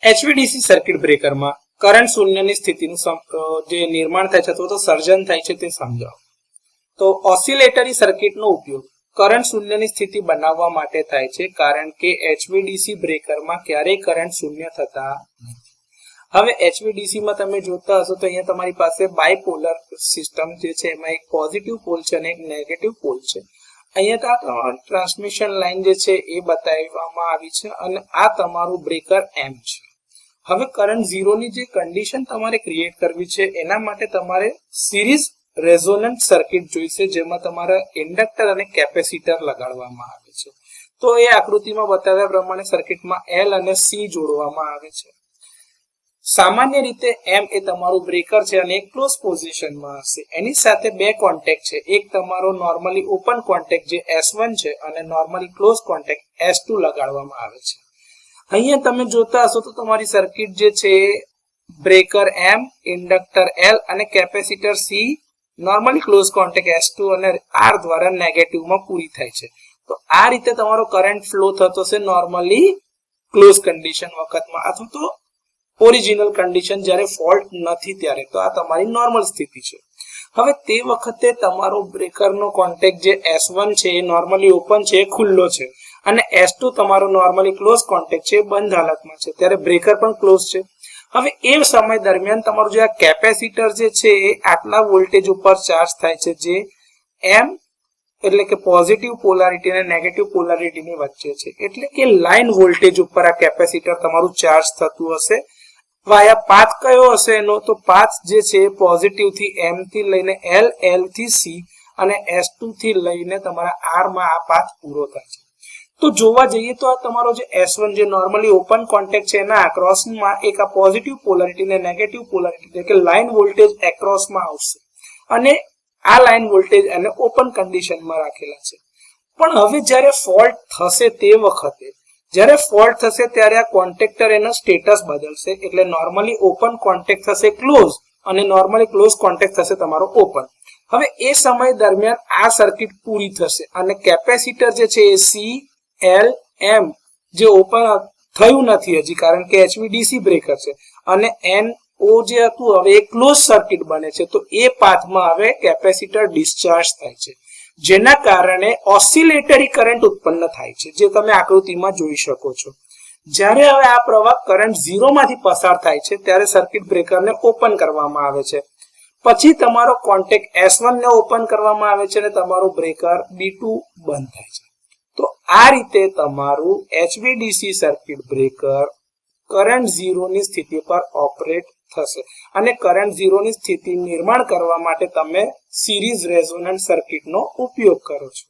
HVDC circuit બ્રેકરમાં current શૂન્યની સ્થિતિનું જે નિર્માણ થાય છે અથવા તો સર્જન થાય છે તે સમજાવો. તો ઓસિલેટરી સર્કિટનો ઉપયોગ કરંટ શૂન્યની સ્થિતિ બનાવવા માટે થાય છે, કારણ કે એચવીડીસી બ્રેકરમાં ક્યારેય કરંટ શૂન્ય થતા નથી. હવે એચવીડીસીમાં તમે જોતા હશો તો અહીંયા તમારી પાસે બાયપોલર સિસ્ટમ જે છે એમાં એક પોઝિટિવ પોલ છે અને એક નેગેટિવ પોલ છે. અહીંયા ટ્રાન્સમિશન લાઈન જે છે એ બતાવવામાં આવી છે અને આ તમારું બ્રેકર એમ છે. હવે કરંટ ઝીરોની જે કન્ડિશન તમારે ક્રિએટ કરવી છે એના માટે તમારે સિરીઝ રેઝોનન્ટ સર્કિટ જોઈશે, જેમાં તમારા ઇન્ડક્ટર અને કેપેસિટર લગાડવામાં આવે છે. તો એ આકૃતિમાં બતાવ્યા પ્રમાણે સર્કિટમાં એલ અને સી જોડવામાં આવે છે. સામાન્ય રીતે એમ એ તમારું બ્રેકર છે અને એક ક્લોઝ પોઝિશનમાં હશે. એની સાથે બે કોન્ટેક્ટ છે, એક તમારો નોર્મલી ઓપન કોન્ટેક્ટ જે S1 છે અને નોર્મલી ક્લોઝ કોન્ટેક્ટ S2 લગાડવામાં આવે છે. અહીંયા તમે જોતા હશો તો તમારી સર્કિટ જે છે બ્રેકર એમ, ઇન્ડક્ટર એલ અને capacitor C normally close contact S2 અને R દ્વારા નેગેટિવમાં પૂરી થાય છે. તો આ રીતે તમારો કરંટ ફ્લો થતો છે નોર્મલી ક્લોઝ કન્ડિશન વખતમાં, અથવા તો ઓરિજિનલ કન્ડિશન જ્યારે ફોલ્ટ નથી ત્યારે. તો આ તમારી નોર્મલ સ્થિતિ છે. હવે તે વખતે તમારો બ્રેકરનો કોન્ટેક્ટ જે S1 છે એ નોર્મલી ઓપન છે, એ ખુલ્લો છે, અને S2 તમારો નોર્મલી ક્લોઝ કોન્ટેક્ટ છે એ બંધ હાલતમાં છે, ત્યારે બ્રેકર પણ ક્લોઝ છે. હવે એ સમય દરમિયાન તમારું જે આ કેપેસિટર જે છે એ આટલા વોલ્ટેજ ઉપર ચાર્જ થાય છે, જે એમ એટલે કે પોઝિટિવ પોલારિટી અને નેગેટિવ પોલારિટીની વચ્ચે છે. એટલે કે લાઇન વોલ્ટેજ ઉપર આ કેપેસિટર તમારું ચાર્જ થતું હશે. વાયા પાથ કયો હશે એનો? તો પાથ જે છે પોઝિટિવ થી એમ થી લઈને એલ, એલ થી સી અને S2 થી લઈને તમારા R માં આ પાથ પૂરો થાય છે. તો જોવા જઈએ તો આ તમારો જે S1 જે નોર્મલી ઓપન કોન્ટેક્ટ છે એના એક્રોસમાં એક આ પોઝિટિવ પોલારિટી અને નેગેટિવ પોલારિટી એટલે કે લાઇન વોલ્ટેજ એક્રોસમાં આવશે, અને આ લાઇન વોલ્ટેજ અને ઓપન કન્ડિશનમાં રાખેલા છે. પણ હવે જ્યારે ફોલ્ટ થશે તે વખતે જ્યારે ફોલ્ટ થશે ત્યારે આ કોન્ટેક્ટર એનો સ્ટેટસ બદલશે. એટલે નોર્મલી ઓપન કોન્ટેક્ટ થશે ક્લોઝ અને નોર્મલી ક્લોઝ કોન્ટેક્ટ થશે તમારો ઓપન. હવે એ સમય દરમિયાન આ સર્કિટ પૂરી થશે અને કેપેસિટર જે છે એ સી, એલ, એમ જે ઓપન થયું નથી હજી, કારણ કે એચવીડીસી બ્રેકર છે, અને એન ઓ જે હતું હવે એ ક્લોઝ સર્કિટ બને છે. તો એ પાથમાં હવે કેપેસિટર ડિસ્ચાર્જ થાય છે, જેના કારણે ઓસિલેટરી કરંટ ઉત્પન્ન થાય છે, જે તમે આકૃતિમાં જોઈ શકો છો. જ્યારે હવે આ પ્રવાહ કરંટ ઝીરો માંથી પસાર થાય છે ત્યારે સર્કિટ બ્રેકરને ઓપન કરવામાં આવે છે. પછી તમારો કોન્ટેક્ટ S1 ને ઓપન કરવામાં આવે છે અને તમારું બ્રેકર B2 બંધ થાય છે. તો આ રીતે તમારું એચવીડીસી સર્કિટ બ્રેકર કરંટ ઝીરોની સ્થિતિ પર ઓપરેટ થશે, અને કરંટ ઝીરોની સ્થિતિ નિર્માણ કરવા માટે તમે સિરીઝ રેઝોનન્ટ સર્કિટનો ઉપયોગ કરો છો.